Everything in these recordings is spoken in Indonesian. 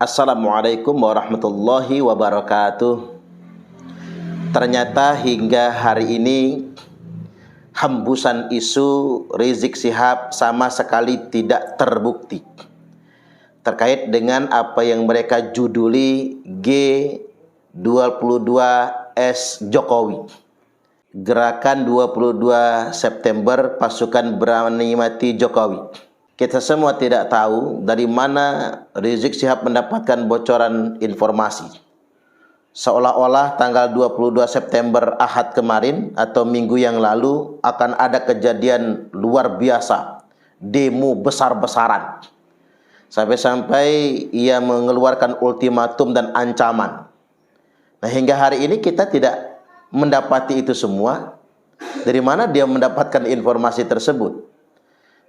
Assalamualaikum warahmatullahi wabarakatuh. Ternyata hingga hari ini hembusan isu Rizik Syihab sama sekali tidak terbukti terkait dengan apa yang mereka juduli G22S Jokowi, Gerakan 22 September Pasukan Berani Mati Jokowi. Kita semua tidak tahu dari mana Rizik Syihab mendapatkan bocoran informasi. Seolah-olah tanggal 22 September Ahad kemarin atau minggu yang lalu akan ada kejadian luar biasa, demo besar-besaran. Sampai-sampai ia mengeluarkan ultimatum dan ancaman. Nah, hingga hari ini kita tidak mendapati itu semua. Dari mana dia mendapatkan informasi tersebut?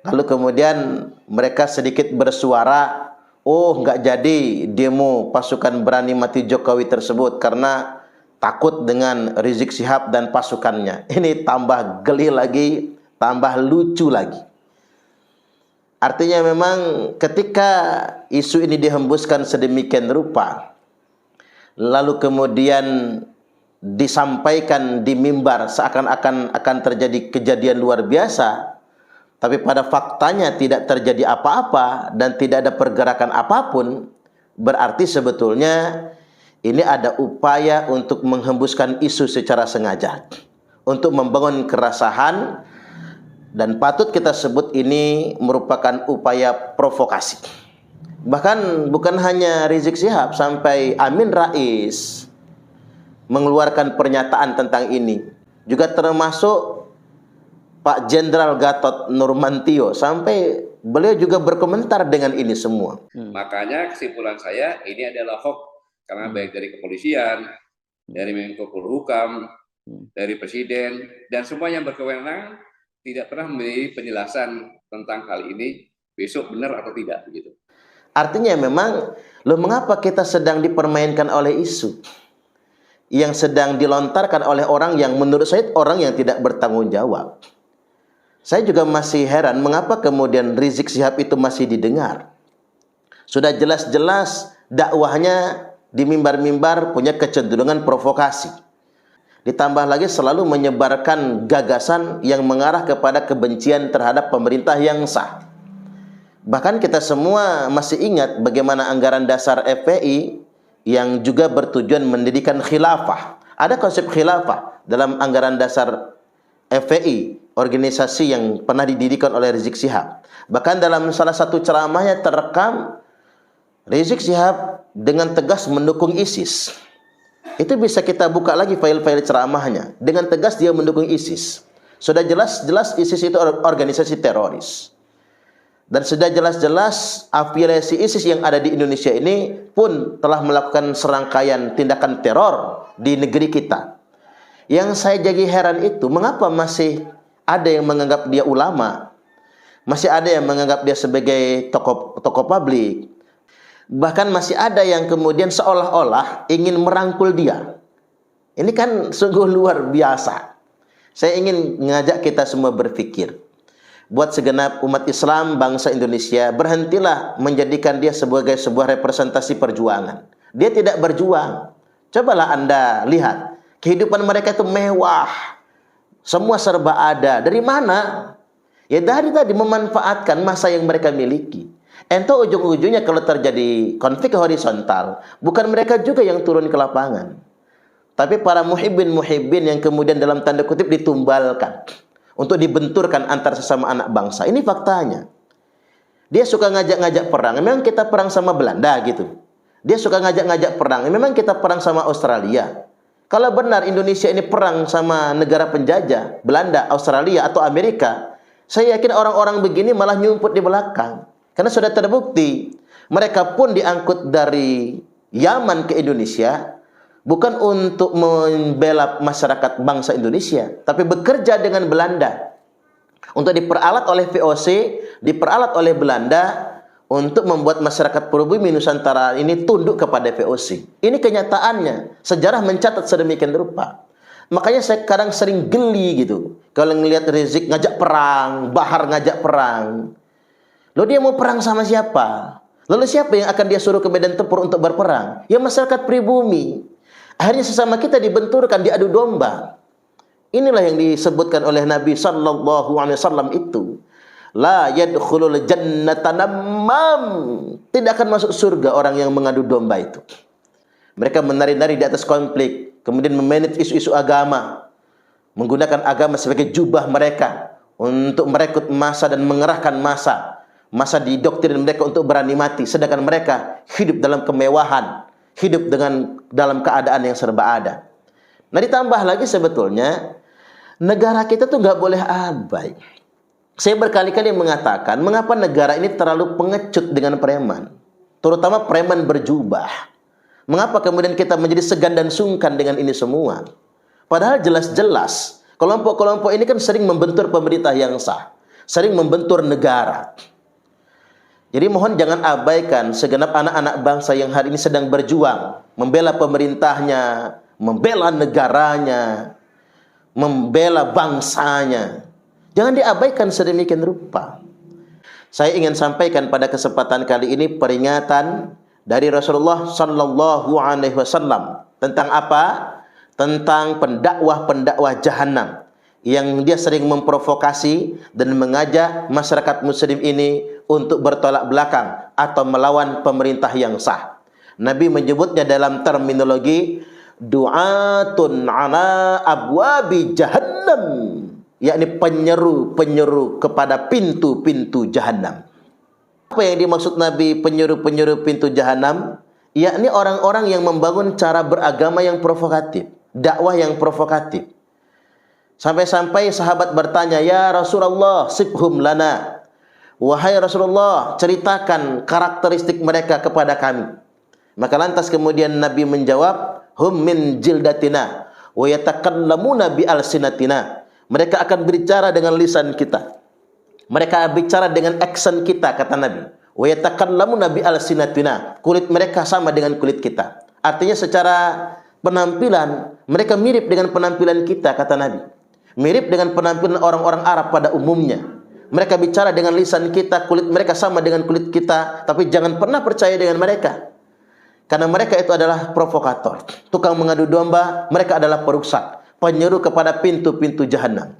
Lalu kemudian mereka sedikit bersuara, nggak jadi demo pasukan berani mati Jokowi tersebut karena takut dengan Rizik Syihab dan pasukannya. Ini tambah geli lagi, tambah lucu lagi. Artinya memang ketika isu ini dihembuskan sedemikian rupa, lalu kemudian disampaikan di mimbar seakan-akan akan terjadi kejadian luar biasa, tapi pada faktanya tidak terjadi apa-apa dan tidak ada pergerakan apapun, berarti sebetulnya ini ada upaya untuk menghembuskan isu secara sengaja, untuk membangun keresahan, dan patut kita sebut ini merupakan upaya provokasi. Bahkan bukan hanya Rizik Syihab, sampai Amin Rais mengeluarkan pernyataan tentang ini, juga termasuk Pak Jenderal Gatot Nurmantio, sampai beliau juga berkomentar dengan ini semua. Makanya kesimpulan saya ini adalah hoax, karena baik dari kepolisian, dari Menko Polhukam, dari Presiden, dan semua yang berkewenangan tidak pernah memberi penjelasan tentang hal ini, besok benar atau tidak begitu. Artinya memang, mengapa kita sedang dipermainkan oleh isu yang sedang dilontarkan oleh orang yang menurut saya orang yang tidak bertanggung jawab. Saya juga masih heran mengapa kemudian Rizik Syihab itu masih didengar. Sudah jelas-jelas dakwahnya di mimbar-mimbar punya kecenderungan provokasi. Ditambah lagi selalu menyebarkan gagasan yang mengarah kepada kebencian terhadap pemerintah yang sah. Bahkan kita semua masih ingat bagaimana anggaran dasar FPI yang juga bertujuan mendirikan khilafah. Ada konsep khilafah dalam anggaran dasar FPI, organisasi yang pernah didirikan oleh Rizik Syihab. Bahkan dalam salah satu ceramahnya terekam Rizik Syihab dengan tegas mendukung ISIS. Itu bisa kita buka lagi file-file ceramahnya. Dengan tegas dia mendukung ISIS. Sudah jelas-jelas ISIS itu organisasi teroris. Dan sudah jelas-jelas afiliasi ISIS yang ada di Indonesia ini pun telah melakukan serangkaian tindakan teror di negeri kita. Yang saya jadi heran itu, mengapa masih ada yang menganggap dia ulama, masih ada yang menganggap dia sebagai tokoh publik, bahkan masih ada yang kemudian seolah-olah ingin merangkul dia. Ini kan sungguh luar biasa. Saya ingin mengajak kita semua berpikir, buat segenap umat Islam bangsa Indonesia, berhentilah menjadikan dia sebagai sebuah representasi perjuangan. Dia tidak berjuang. Cobalah Anda lihat, kehidupan mereka itu mewah, semua serba ada. Dari mana? Ya dari tadi memanfaatkan masa yang mereka miliki. Entah ujung-ujungnya kalau terjadi konflik horizontal, bukan mereka juga yang turun ke lapangan, tapi para muhibbin yang kemudian dalam tanda kutip ditumbalkan untuk dibenturkan antar sesama anak bangsa. Ini faktanya. Dia suka ngajak-ngajak perang. Memang kita perang sama Belanda gitu. Dia suka ngajak-ngajak perang. Memang kita perang sama Australia. Kalau benar Indonesia ini perang sama negara penjajah, Belanda, Australia, atau Amerika, saya yakin orang-orang begini malah nyumput di belakang. Karena sudah terbukti, mereka pun diangkut dari Yaman ke Indonesia, bukan untuk membela masyarakat bangsa Indonesia, tapi bekerja dengan Belanda. Untuk diperalat oleh VOC, diperalat oleh Belanda, untuk membuat masyarakat pribumi Nusantara ini tunduk kepada VOC. Ini kenyataannya. Sejarah mencatat sedemikian rupa. Makanya saya kadang sering geli gitu kalau ngelihat Rizik ngajak perang, Bahar ngajak perang. Loh dia mau perang sama siapa? Lalu siapa yang akan dia suruh ke medan tempur untuk berperang? Ya masyarakat pribumi. Akhirnya sesama kita dibenturkan, diadu domba. Inilah yang disebutkan oleh Nabi sallallahu alaihi wasallam itu. La yadkhulul jannata namam. Tidak akan masuk surga orang yang mengadu domba itu. Mereka menari-nari di atas konflik, kemudian memanage isu-isu agama, menggunakan agama sebagai jubah mereka untuk merekrut massa dan mengerahkan massa. Massa didoktrin mereka untuk berani mati, sedangkan mereka hidup dalam kemewahan, hidup dalam keadaan yang serba ada. Nah, ditambah lagi sebetulnya negara kita tuh nggak boleh abai. Saya berkali-kali mengatakan, mengapa negara ini terlalu pengecut dengan preman, terutama preman berjubah. Mengapa kemudian kita menjadi segan dan sungkan dengan ini semua? Padahal jelas-jelas kelompok-kelompok ini kan sering membentur pemerintah yang sah, sering membentur negara. Jadi mohon jangan abaikan segenap anak-anak bangsa yang hari ini sedang berjuang, membela pemerintahnya, membela negaranya, membela bangsanya. Jangan diabaikan sedemikian rupa. Saya ingin sampaikan pada kesempatan kali ini peringatan dari Rasulullah sallallahu alaihi wasallam tentang apa? Tentang pendakwah-pendakwah jahanam yang dia sering memprovokasi dan mengajak masyarakat muslim ini untuk bertolak belakang atau melawan pemerintah yang sah. Nabi menyebutnya dalam terminologi du'atun ala abwabi jahannam, yakni penyeru-penyeru kepada pintu-pintu jahanam. Apa yang dimaksud Nabi penyeru-penyeru pintu jahanam? Yakni orang-orang yang membangun cara beragama yang provokatif, dakwah yang provokatif. Sampai-sampai sahabat bertanya, "Ya Rasulullah, sifhum lana." Wahai Rasulullah, ceritakan karakteristik mereka kepada kami. Maka lantas kemudian Nabi menjawab, "Hum min jildatina wa yatakallamuna bi alsinatina." Mereka akan berbicara dengan lisan kita. Mereka bicara dengan aksen kita, kata Nabi. Wa yatakallamuna bi alsinatina. Kulit mereka sama dengan kulit kita. Artinya secara penampilan mereka mirip dengan penampilan kita, kata Nabi. Mirip dengan penampilan orang-orang Arab pada umumnya. Mereka bicara dengan lisan kita, kulit mereka sama dengan kulit kita, tapi jangan pernah percaya dengan mereka. Karena mereka itu adalah provokator, tukang mengadu domba, mereka adalah perusak, penyeru kepada pintu-pintu jahanam.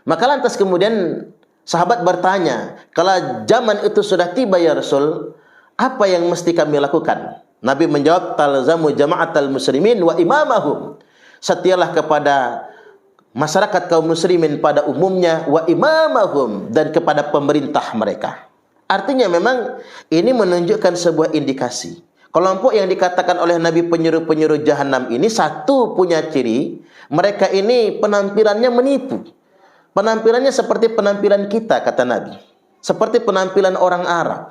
Maka lantas kemudian sahabat bertanya, kalau zaman itu sudah tiba ya Rasul, apa yang mesti kami lakukan? Nabi menjawab, talzamu jama'atal muslimin wa imamahum. Setialah kepada masyarakat kaum muslimin pada umumnya, wa imamahum, dan kepada pemerintah mereka. Artinya memang ini menunjukkan sebuah indikasi. Kelompok yang dikatakan oleh Nabi penyeru-penyeru jahanam ini satu punya ciri, mereka ini penampilannya menipu. Penampilannya seperti penampilan kita, kata Nabi. Seperti penampilan orang Arab.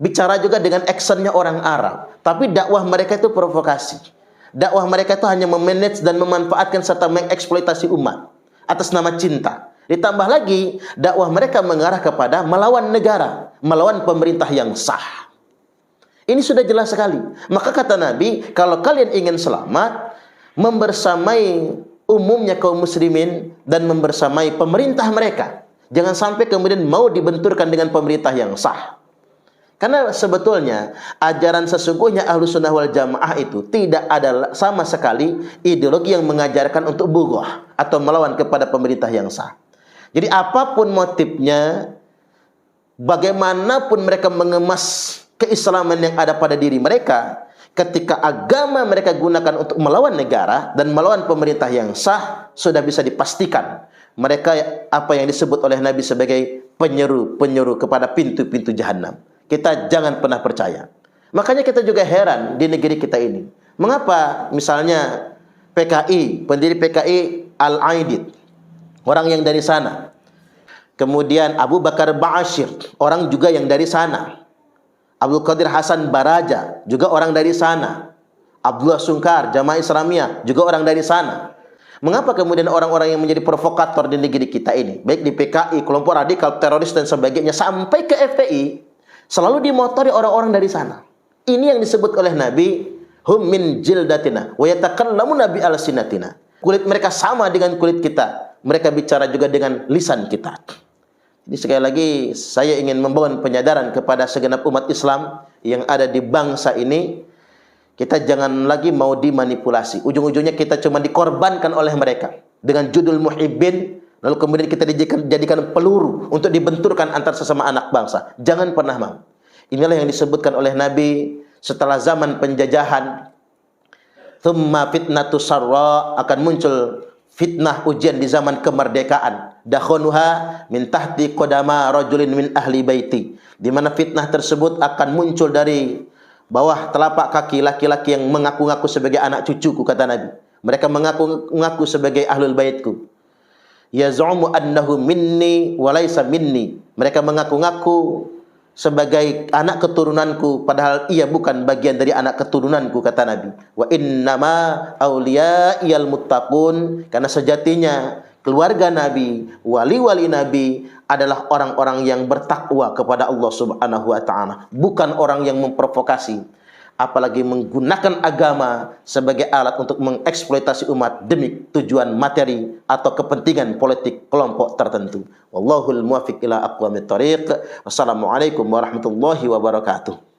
Bicara juga dengan aksennya orang Arab. Tapi dakwah mereka itu provokasi. Dakwah mereka itu hanya memanage dan memanfaatkan serta mengeksploitasi umat atas nama cinta. Ditambah lagi, dakwah mereka mengarah kepada melawan negara, melawan pemerintah yang sah. Ini sudah jelas sekali. Maka kata Nabi, kalau kalian ingin selamat, membersamai umumnya kaum muslimin dan membersamai pemerintah mereka. Jangan sampai kemudian mau dibenturkan dengan pemerintah yang sah. Karena sebetulnya ajaran sesungguhnya Ahlus Sunnah wal Jamaah itu tidak ada sama sekali ideologi yang mengajarkan untuk bughah atau melawan kepada pemerintah yang sah. Jadi apapun motifnya, bagaimanapun mereka mengemas keislaman yang ada pada diri mereka, ketika agama mereka gunakan untuk melawan negara dan melawan pemerintah yang sah, sudah bisa dipastikan mereka apa yang disebut oleh Nabi sebagai penyeru-penyeru kepada pintu-pintu jahanam. Kita jangan pernah percaya. Makanya kita juga heran di negeri kita ini. Mengapa misalnya PKI, pendiri PKI Al-Aidid, orang yang dari sana. Kemudian Abu Bakar Ba'asyir, orang juga yang dari sana. Abdul Qadir Hasan Baraja, juga orang dari sana. Abdullah Sungkar, Jamaah Islamiyah, juga orang dari sana. Mengapa kemudian orang-orang yang menjadi provokator di negeri kita ini, baik di PKI, kelompok radikal, teroris dan sebagainya, sampai ke FPI, selalu dimotori orang-orang dari sana. Ini yang disebut oleh Nabi, hum min jildatina wa yatakallamuna bi alsinatina. Kulit mereka sama dengan kulit kita. Mereka bicara juga dengan lisan kita. Jadi sekali lagi saya ingin membawa penyadaran kepada segenap umat Islam yang ada di bangsa ini. Kita jangan lagi mau dimanipulasi. Ujung-ujungnya kita cuma dikorbankan oleh mereka dengan judul muhibbin, lalu kemudian kita dijadikan peluru untuk dibenturkan antar sesama anak bangsa. Jangan pernah mau. Inilah yang disebutkan oleh Nabi setelah zaman penjajahan. Thumma fitnatu sarra, akan muncul fitnah ujian di zaman kemerdekaan. Dakhunuha min tahti qadama rajulin min ahli baiti. Di mana fitnah tersebut akan muncul dari bawah telapak kaki laki-laki yang mengaku-ngaku sebagai anak cucuku, kata Nabi. Mereka mengaku-ngaku sebagai ahlul baitku. Yaz'umu annahu minni wa laysa minni. Mereka mengaku-ngaku sebagai anak keturunanku, padahal ia bukan bagian dari anak keturunanku, kata Nabi. Wa innama awliya'iyal muttaqun, karena sejatinya keluarga Nabi, wali-wali Nabi adalah orang-orang yang bertakwa kepada Allah Subhanahu wa taala, bukan orang yang memprovokasi, apalagi menggunakan agama sebagai alat untuk mengeksploitasi umat demi tujuan materi atau kepentingan politik kelompok tertentu. Wallahul muwaffiq ila aqwamit thariq. Wassalamualaikum warahmatullahi wabarakatuh.